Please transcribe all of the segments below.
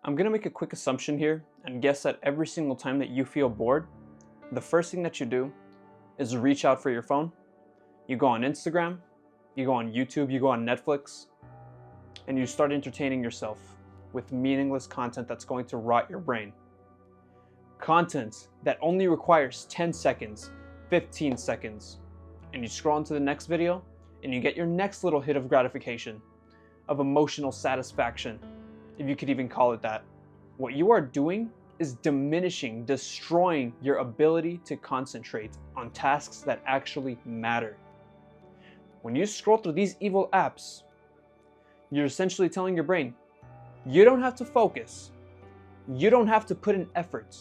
I'm gonna make a quick assumption here and guess that every single time that you feel bored, the first thing that you do is reach out for your phone. You go on Instagram, you go on YouTube, you go on Netflix, and you start entertaining yourself with meaningless content that's going to rot your brain. Content that only requires 10 seconds, 15 seconds, and you scroll into the next video and you get your next little hit of gratification, of emotional satisfaction, if you could even call it that. What you are doing is diminishing, destroying your ability to concentrate on tasks that actually matter. When you scroll through these evil apps, you're essentially telling your brain, you don't have to focus. You don't have to put in effort.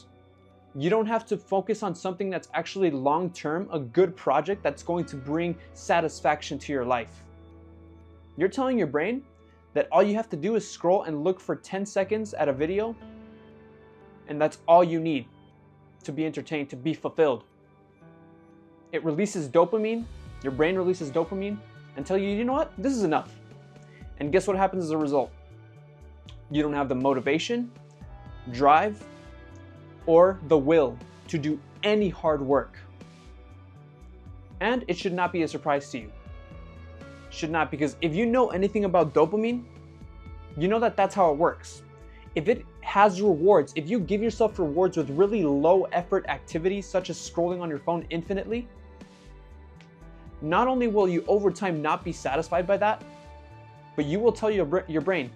You don't have to focus on something that's actually long-term, a good project that's going to bring satisfaction to your life. You're telling your brain that all you have to do is scroll and look for 10 seconds at a video, and that's all you need to be entertained, to be fulfilled. It releases dopamine, your brain releases dopamine, and tell you, you know what, this is enough. And guess what happens as a result? You don't have the motivation, drive, or the will to do any hard work. And it should not be a surprise to you. Should not, because if you know anything about dopamine, you know that that's how it works. If it has rewards, if you give yourself rewards with really low effort activities such as scrolling on your phone infinitely, not only will you over time not be satisfied by that, but you will tell your brain,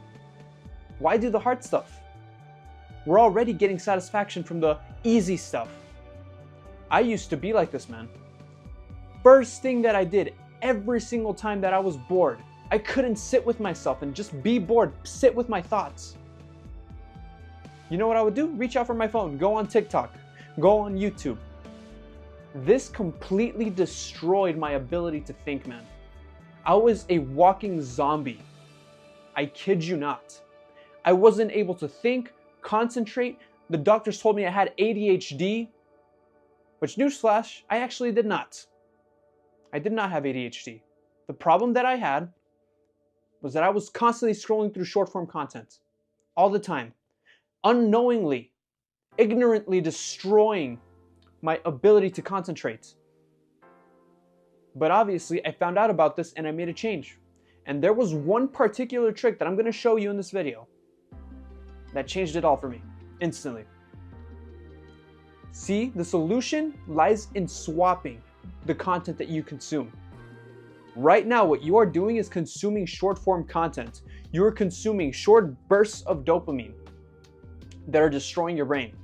why do the hard stuff? We're already getting satisfaction from the easy stuff. I used to be like this, man. First thing that I did every single time that I was bored, I couldn't sit with myself and just be bored, sit with my thoughts. You know what I would do? Reach out for my phone, go on TikTok, go on YouTube. This completely destroyed my ability to think, man. I was a walking zombie. I kid you not. I wasn't able to think, concentrate. The doctors told me I had ADHD, which, newsflash, I actually did not. I did not have ADHD. The problem that I had was that I was constantly scrolling through short form content all the time, unknowingly, ignorantly destroying my ability to concentrate. But obviously I found out about this and I made a change. And there was one particular trick that I'm going to show you in this video that changed it all for me instantly. See, the solution lies in swapping the content that you consume. Right now, what you are doing is consuming short form content. You are consuming short bursts of dopamine that are destroying your brain.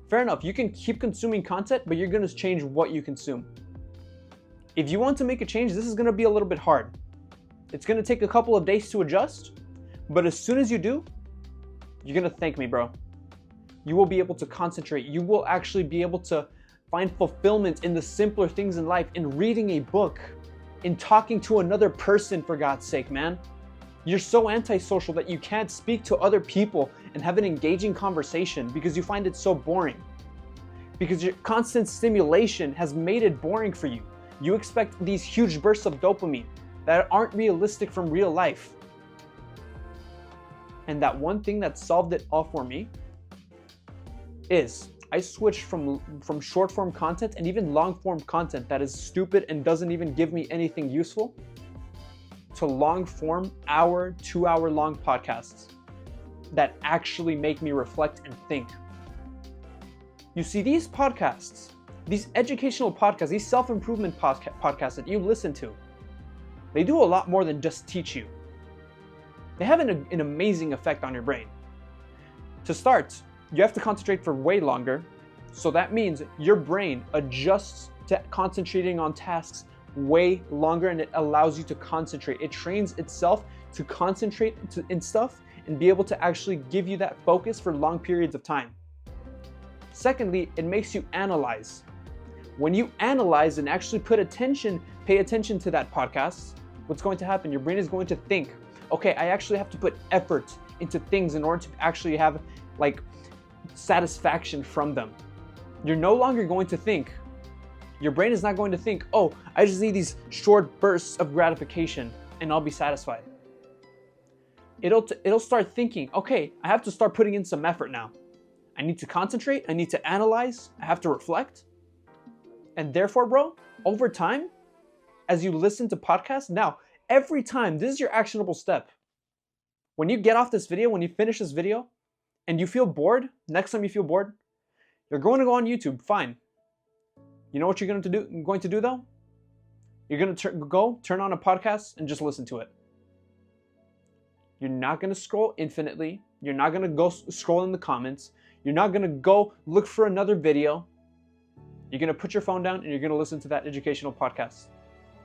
Fair enough, you can keep consuming content, but you're going to change what you consume. If you want to make a change, this is going to be a little bit hard. It's going to take a couple of days to adjust, but as soon as you do, you're going to thank me, bro. You will be able to concentrate. You will actually be able to find fulfillment in the simpler things in life, in reading a book, in talking to another person, for God's sake, man. You're so antisocial that you can't speak to other people and have an engaging conversation because you find it so boring. Because your constant stimulation has made it boring for you. You expect these huge bursts of dopamine that aren't realistic from real life. And that one thing that solved it all for me is I switched from short form content and even long form content that is stupid and doesn't even give me anything useful to long form 2-hour long podcasts that actually make me reflect and think. You see, these podcasts, these educational podcasts, these self-improvement podcasts that you listen to, they do a lot more than just teach you. They have an amazing effect on your brain. To start, you have to concentrate for way longer, so that means your brain adjusts to concentrating on tasks way longer, and it allows you to concentrate. It trains itself to concentrate in stuff and be able to actually give you that focus for long periods of time. Secondly, it makes you analyze. When you analyze and actually pay attention to that podcast, what's going to happen? Your brain is going to think, okay, I actually have to put effort into things in order to actually have satisfaction from them. You're no longer going to think. Your brain is not going to think, oh, I just need these short bursts of gratification and I'll be satisfied. it'll start thinking, okay, I have to start putting in some effort now. I need to concentrate, I need to analyze, I have to reflect. And therefore, bro, over time, as you listen to podcasts, now, every time, this is your actionable step. When you get off this video, when you finish this video, and you feel bored, next time you feel bored, you're going to go on YouTube, fine. You know what you're going to do though? You're going to turn on a podcast and just listen to it. You're not going to scroll infinitely. You're not going to go scroll in the comments. You're not going to go look for another video. You're going to put your phone down and you're going to listen to that educational podcast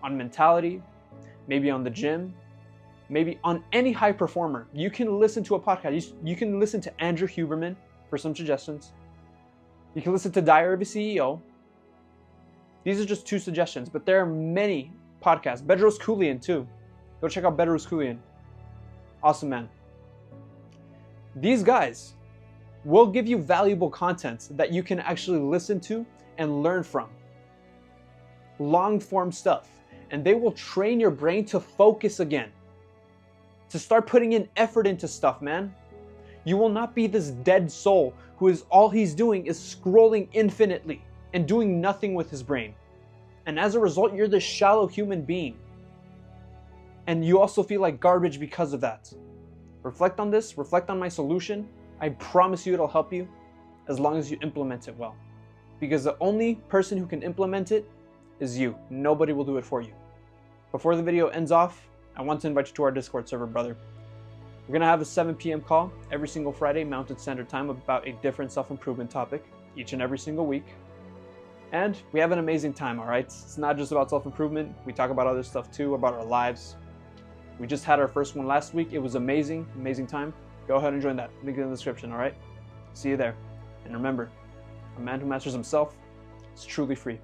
on mentality, maybe on the gym, maybe on any high performer. You can listen to a podcast. You can listen to Andrew Huberman for some suggestions. You can listen to Diary of a CEO. These are just 2 suggestions, but there are many podcasts. Bedros Keuilian too. Go check out Bedros Keuilian. Awesome man. These guys will give you valuable content that you can actually listen to and learn from. Long form stuff. And they will train your brain to focus again. To start putting in effort into stuff, man. You will not be this dead soul who is all he's doing is scrolling infinitely and doing nothing with his brain. And as a result, you're this shallow human being. And you also feel like garbage because of that. Reflect on this, reflect on my solution. I promise you it'll help you as long as you implement it well. Because the only person who can implement it is you. Nobody will do it for you. Before the video ends off, I want to invite you to our Discord server, brother. We're going to have a 7 p.m. call every single Friday, Mountain Standard Time, about a different self-improvement topic each and every single week. And we have an amazing time, all right? It's not just about self-improvement. We talk about other stuff too, about our lives. We just had our first one last week. It was amazing, amazing time. Go ahead and join that. Link in the description, all right? See you there. And remember, a man who masters himself is truly free.